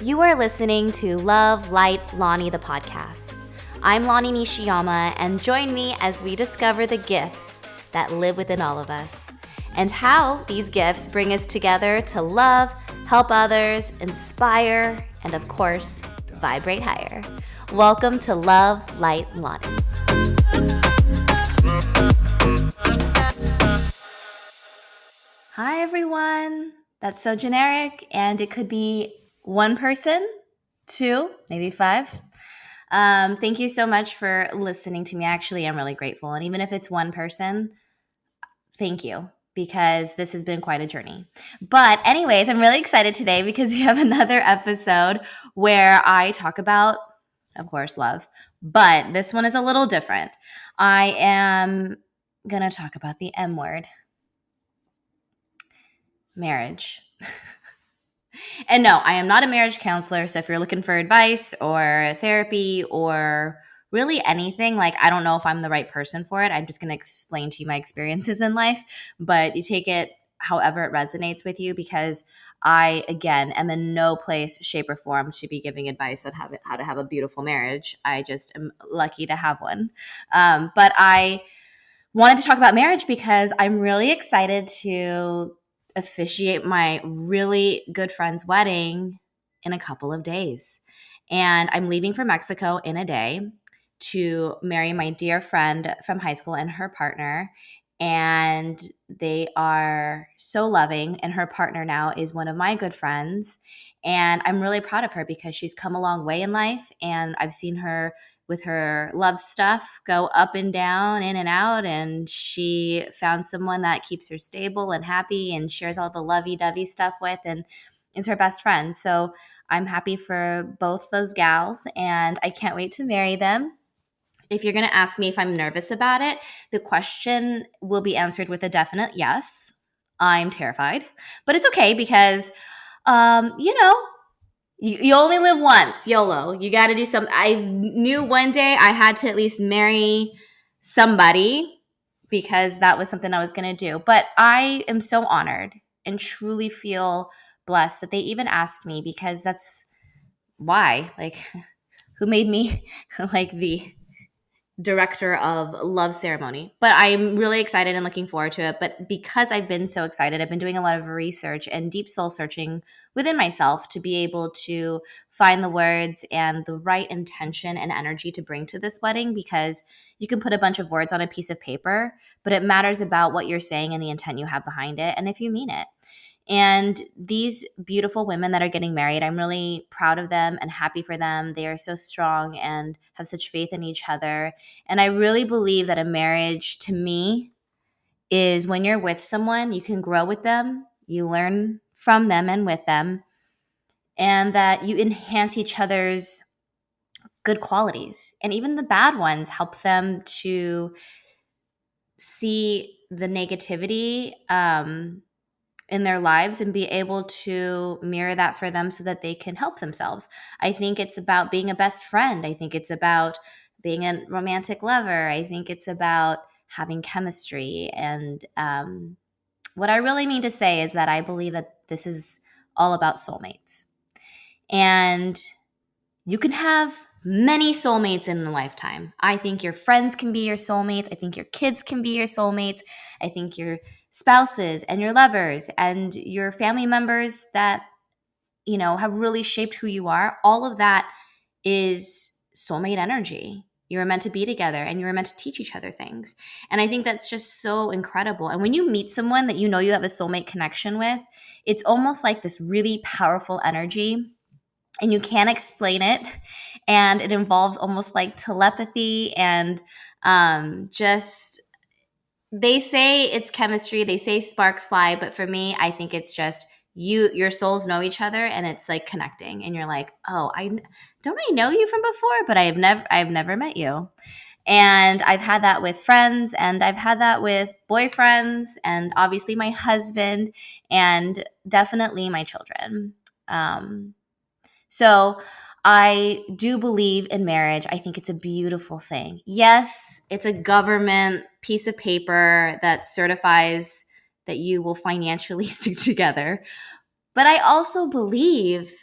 You are listening to Love, Light, Lani, the podcast. I'm Lani Nishiyama, and join me as we discover the gifts that live within all of us and how these gifts bring us together to love, help others, inspire, and of course, vibrate higher. Welcome to Love, Light, Lani. Hi, everyone. That's so generic, and it could be one person, two, maybe five. Thank you so much for listening to me. Actually, I'm really grateful. And even if it's one person, thank you, because this has been quite a journey. But anyways, I'm really excited today because we have another episode where I talk about, of course, love. But this one is a little different. I am going to talk about the M word, marriage. And no, I am not a marriage counselor. So if you're looking for advice or therapy or really anything, like I don't know if I'm the right person for it. I'm just going to explain to you my experiences in life, but you take it however it resonates with you, because I, again, am in no place, shape, or form to be giving advice on how to have a beautiful marriage. I just am lucky to have one. But I wanted to talk about marriage because I'm really excited to officiate my really good friend's wedding in a couple of days. And I'm leaving for Mexico in a day to marry my dear friend from high school and her partner. And they are so loving. And her partner now is one of my good friends. And I'm really proud of her because she's come a long way in life. And I've seen her with her love stuff go up and down, in and out. And she found someone that keeps her stable and happy and shares all the lovey-dovey stuff with and is her best friend. So I'm happy for both those gals and I can't wait to marry them. If you're going to ask me if I'm nervous about it, the question will be answered with a definite yes. I'm terrified, but it's okay because, you only live once, YOLO. You got to do something. I knew one day I had to at least marry somebody because that was something I was going to do. But I am so honored and truly feel blessed that they even asked me, because that's why. Like, who made me like the director of love ceremony? But I'm really excited and looking forward to it. But because I've been so excited, I've been doing a lot of research and deep soul searching within myself to be able to find the words and the right intention and energy to bring to this wedding, because you can put a bunch of words on a piece of paper, but it matters about what you're saying and the intent you have behind it and if you mean it. And these beautiful women that are getting married, I'm really proud of them and happy for them. They are so strong and have such faith in each other. And I really believe that a marriage, to me, is when you're with someone, you can grow with them, you learn from them and with them, and that you enhance each other's good qualities. And even the bad ones help them to see the negativity in their lives and be able to mirror that for them so that they can help themselves. I think it's about being a best friend. I think it's about being a romantic lover. I think it's about having chemistry. And what I really mean to say is that I believe that this is all about soulmates. And you can have many soulmates in a lifetime. I think your friends can be your soulmates. I think your kids can be your soulmates. I think your spouses and your lovers and your family members that, have really shaped who you are. All of that is soulmate energy. You were meant to be together and you were meant to teach each other things. And I think that's just so incredible. And when you meet someone that you know you have a soulmate connection with, it's almost like this really powerful energy and you can't explain it. And it involves almost like telepathy and just, they say it's chemistry, they say sparks fly, but for me, I think it's just your souls know each other and it's like connecting and you're like, oh, I know you from before, but I've never met you. And I've had that with friends and I've had that with boyfriends and obviously my husband and definitely my children. So I do believe in marriage. I think it's a beautiful thing. Yes, it's a government piece of paper that certifies that you will financially stick together. But I also believe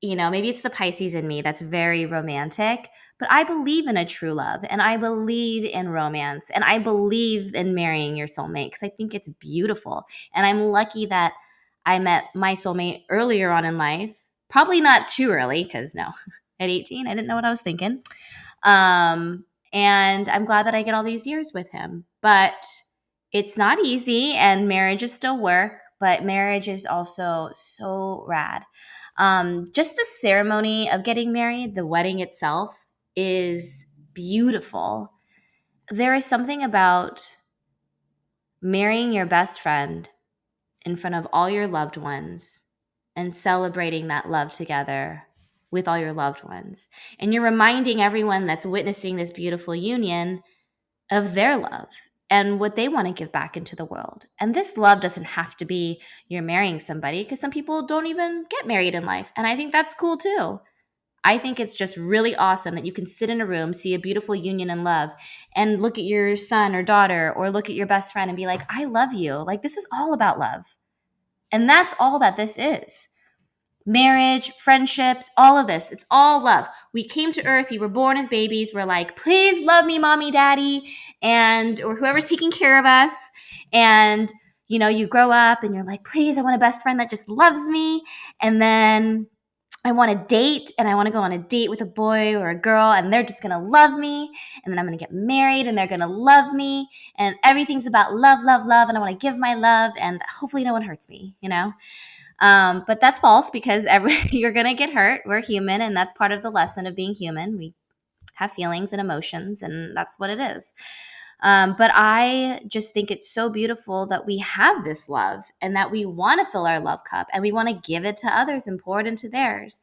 maybe it's the Pisces in me that's very romantic, but I believe in a true love and I believe in romance and I believe in marrying your soulmate because I think it's beautiful. And I'm lucky that I met my soulmate earlier on in life. Probably not too early because no, at 18, I didn't know what I was thinking. And I'm glad that I get all these years with him. But it's not easy and marriage is still work, but marriage is also so rad. Just the ceremony of getting married, the wedding itself is beautiful. There is something about marrying your best friend in front of all your loved ones and celebrating that love together with all your loved ones. And you're reminding everyone that's witnessing this beautiful union of their love and what they want to give back into the world. And this love doesn't have to be you're marrying somebody because some people don't even get married in life. And I think that's cool too. I think it's just really awesome that you can sit in a room, see a beautiful union and love, and look at your son or daughter or look at your best friend and be like, I love you. Like, this is all about love. And that's all that this is. Marriage, friendships, all of this. It's all love. We came to earth, we were born as babies. We're like, please love me, mommy, daddy, and or whoever's taking care of us. And you grow up and you're like, please, I want a best friend that just loves me. And then I want to date and I want to go on a date with a boy or a girl and they're just going to love me. And then I'm going to get married and they're going to love me. And everything's about love, love, love. And I want to give my love and hopefully no one hurts me. But that's false because you're going to get hurt. We're human, and that's part of the lesson of being human. We have feelings and emotions, and that's what it is. But I just think it's so beautiful that we have this love and that we want to fill our love cup and we want to give it to others and pour it into theirs.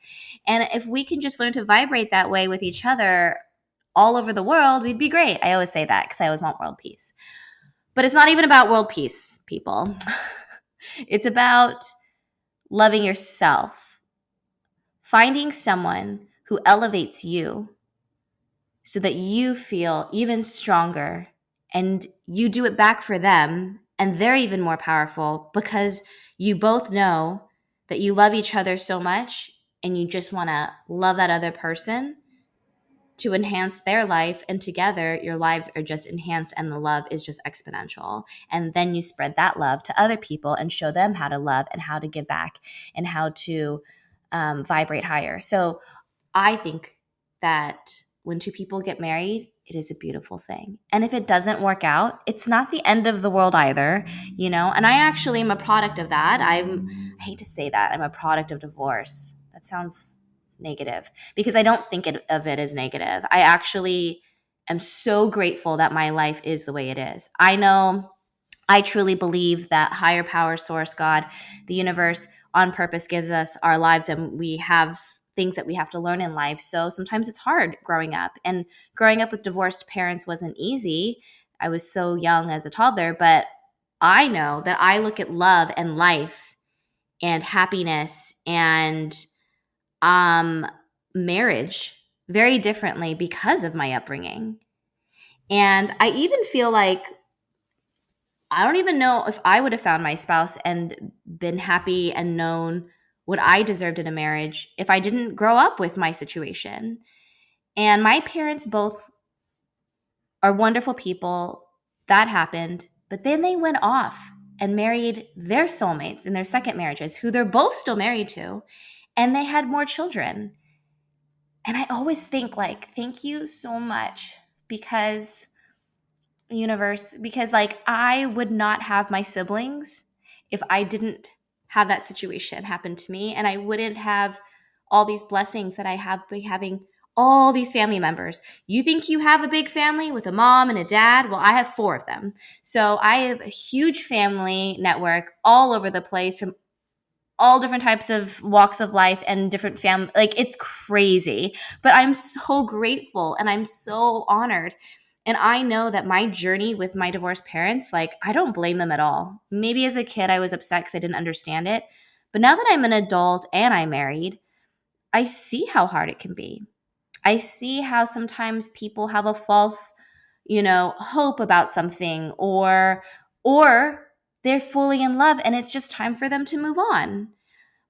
And if we can just learn to vibrate that way with each other all over the world, we'd be great. I always say that because I always want world peace. But it's not even about world peace, people. It's about loving yourself, finding someone who elevates you so that you feel even stronger and you do it back for them and they're even more powerful because you both know that you love each other so much and you just want to love that other person to enhance their life, and together your lives are just enhanced and the love is just exponential. And then you spread that love to other people and show them how to love and how to give back and how to vibrate higher. So I think that when two people get married, it is a beautiful thing. And if it doesn't work out, it's not the end of the world either, And I actually am a product of that. I hate to say that. I'm a product of divorce. That sounds negative because I don't think of it as negative. I actually am so grateful that my life is the way it is. I truly believe that higher power, source, God, the universe on purpose gives us our lives and we have things that we have to learn in life. So sometimes it's hard growing up. And growing up with divorced parents wasn't easy. I was so young as a toddler, but I know that I look at love and life and happiness and marriage very differently because of my upbringing. And I even feel like I don't even know if I would have found my spouse and been happy and known what I deserved in a marriage if I didn't grow up with my situation. And my parents both are wonderful people. That happened. But then they went off and married their soulmates in their second marriages, who they're both still married to. And they had more children. And I always think thank you so much because I would not have my siblings if I didn't have that situation happen to me, and I wouldn't have all these blessings that I have by having all these family members. You think you have a big family with a mom and a dad? Well, I have 4 of them. So I have a huge family network all over the place from all different types of walks of life and different family. It's crazy, but I'm so grateful and I'm so honored. And I know that my journey with my divorced parents, I don't blame them at all. Maybe as a kid, I was upset because I didn't understand it. But now that I'm an adult and I'm married, I see how hard it can be. I see how sometimes people have a false, hope about something or they're fully in love and it's just time for them to move on.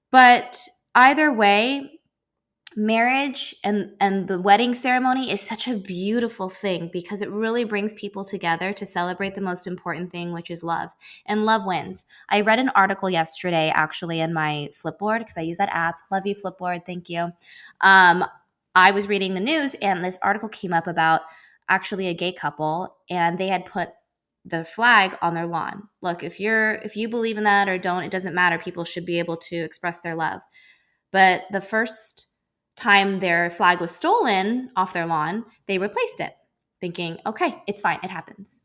But either way, marriage and the wedding ceremony is such a beautiful thing because it really brings people together to celebrate the most important thing, which is love. And love wins. I read an article yesterday actually in my Flipboard because I use that app. Love you, Flipboard. Thank you. I was reading the news and this article came up about actually a gay couple, and they had put the flag on their lawn. Look, if you believe in that or don't, it doesn't matter. People should be able to express their love. But the first time their flag was stolen off their lawn, they replaced it, thinking, okay, it's fine, it happens.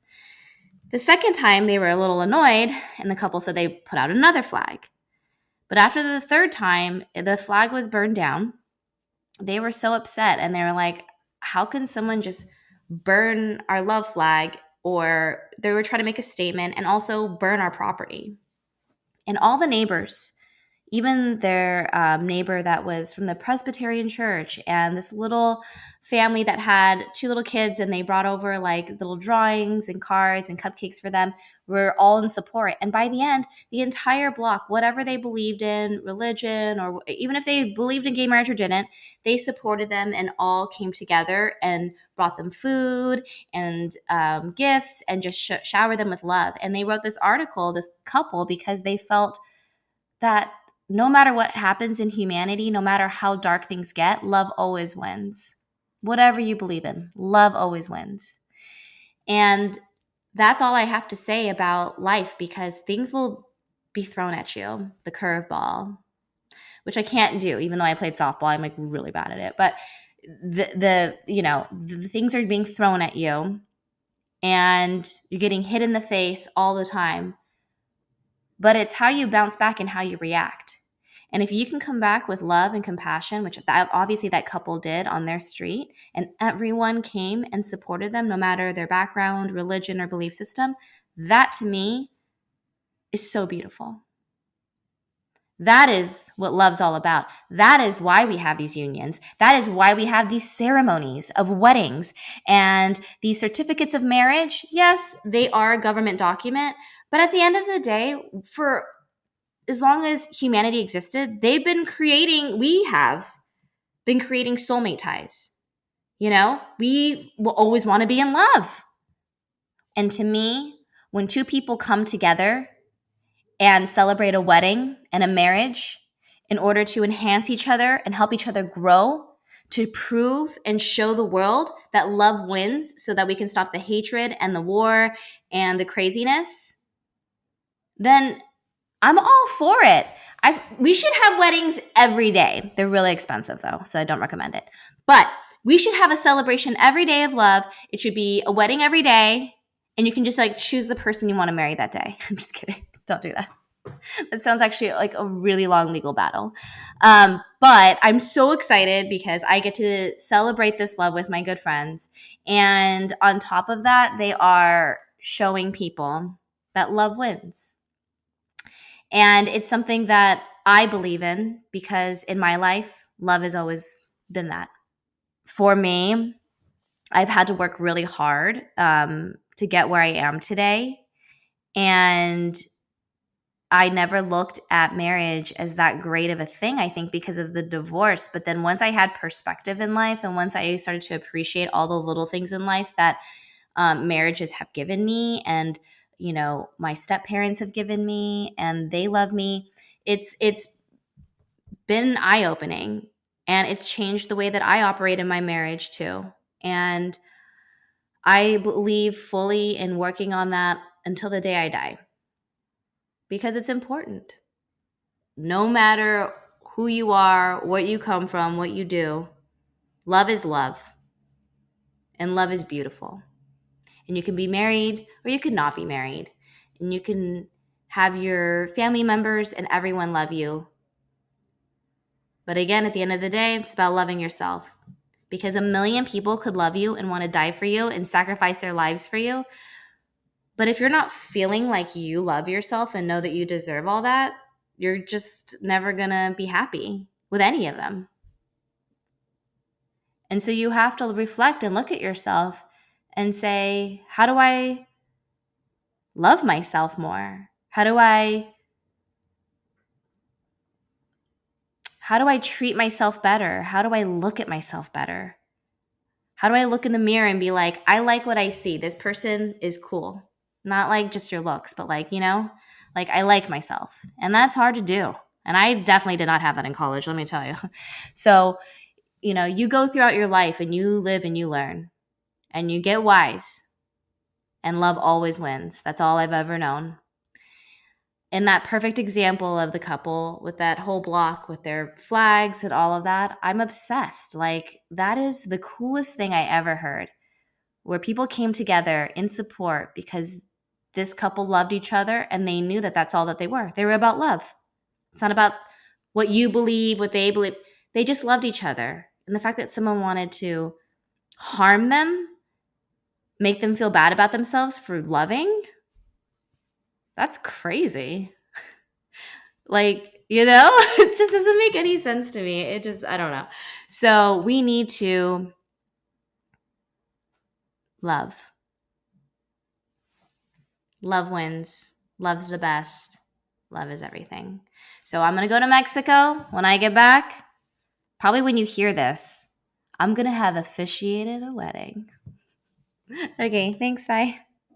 The second time, they were a little annoyed, and the couple said they put out another flag. But after the third time, the flag was burned down. They were so upset, and they were like, how can someone just burn our love flag? Or they were trying to make a statement and also burn our property. And all the neighbors, even their neighbor that was from the Presbyterian church, and this little family that had two little kids, and they brought over like little drawings and cards and cupcakes for them, were all in support. And by the end, the entire block, whatever they believed in, religion, or even if they believed in gay marriage or didn't, they supported them and all came together and brought them food and gifts and just showered them with love. And they wrote this article, this couple, because they felt that no matter what happens in humanity, no matter how dark things get, love always wins. Whatever you believe in, love always wins. And that's all I have to say about life, because things will be thrown at you, the curveball, which I can't do, even though I played softball. I'm like really bad at it. But the things are being thrown at you and you're getting hit in the face all the time. But it's how you bounce back and how you react. And if you can come back with love and compassion, which obviously that couple did on their street, and everyone came and supported them, no matter their background, religion, or belief system, that to me is so beautiful. That is what love's all about. That is why we have these unions. That is why we have these ceremonies of weddings and these certificates of marriage. Yes, they are a government document, but at the end of the day, for as long as humanity existed, we have been creating soulmate ties. We will always want to be in love. And to me, when two people come together and celebrate a wedding and a marriage in order to enhance each other and help each other grow, to prove and show the world that love wins so that we can stop the hatred and the war and the craziness, then I'm all for it. We should have weddings every day. They're really expensive though, so I don't recommend it. But we should have a celebration every day of love. It should be a wedding every day, and you can just like choose the person you want to marry that day. I'm just kidding. Don't do that. That sounds actually like a really long legal battle. But I'm so excited because I get to celebrate this love with my good friends. And on top of that, they are showing people that love wins. And it's something that I believe in because in my life, love has always been that. For me, I've had to work really hard to get where I am today. And I never looked at marriage as that great of a thing, I think, because of the divorce. But then once I had perspective in life and once I started to appreciate all the little things in life that marriages have given me, and my step parents have given me, and they love me, it's been eye-opening, and it's changed the way that I operate in my marriage too. And I believe fully in working on that until the day I die, because it's important. No matter who you are, what you come from, what you do, love is love, and love is beautiful. And you can be married or you can not be married. And you can have your family members and everyone love you. But again, at the end of the day, it's about loving yourself. Because a million people could love you and want to die for you and sacrifice their lives for you. But if you're not feeling like you love yourself and know that you deserve all that, you're just never going to be happy with any of them. And so you have to reflect and look at yourself and say, how do I love myself more? How do I How do I treat myself better? How do I look at myself better? How do I look in the mirror and be like, I like what I see. This person is cool. Not like just your looks, but like, like I like myself. And that's hard to do. And I definitely did not have that in college, let me tell you. So, you go throughout your life and you live and you learn and you get wise, and love always wins. That's all I've ever known. In that perfect example of the couple with that whole block with their flags and all of that, I'm obsessed. Like, that is the coolest thing I ever heard, where people came together in support because this couple loved each other and they knew that that's all that they were. They were about love. It's not about what you believe, what they believe. They just loved each other. And the fact that someone wanted to harm them, make them feel bad about themselves for loving, that's crazy. Like, it just doesn't make any sense to me. I don't know. So we need to love. Love wins. Love's the best. Love is everything. So I'm going to go to Mexico when I get back. Probably when you hear this, I'm going to have officiated a wedding. Okay, thanks. Bye.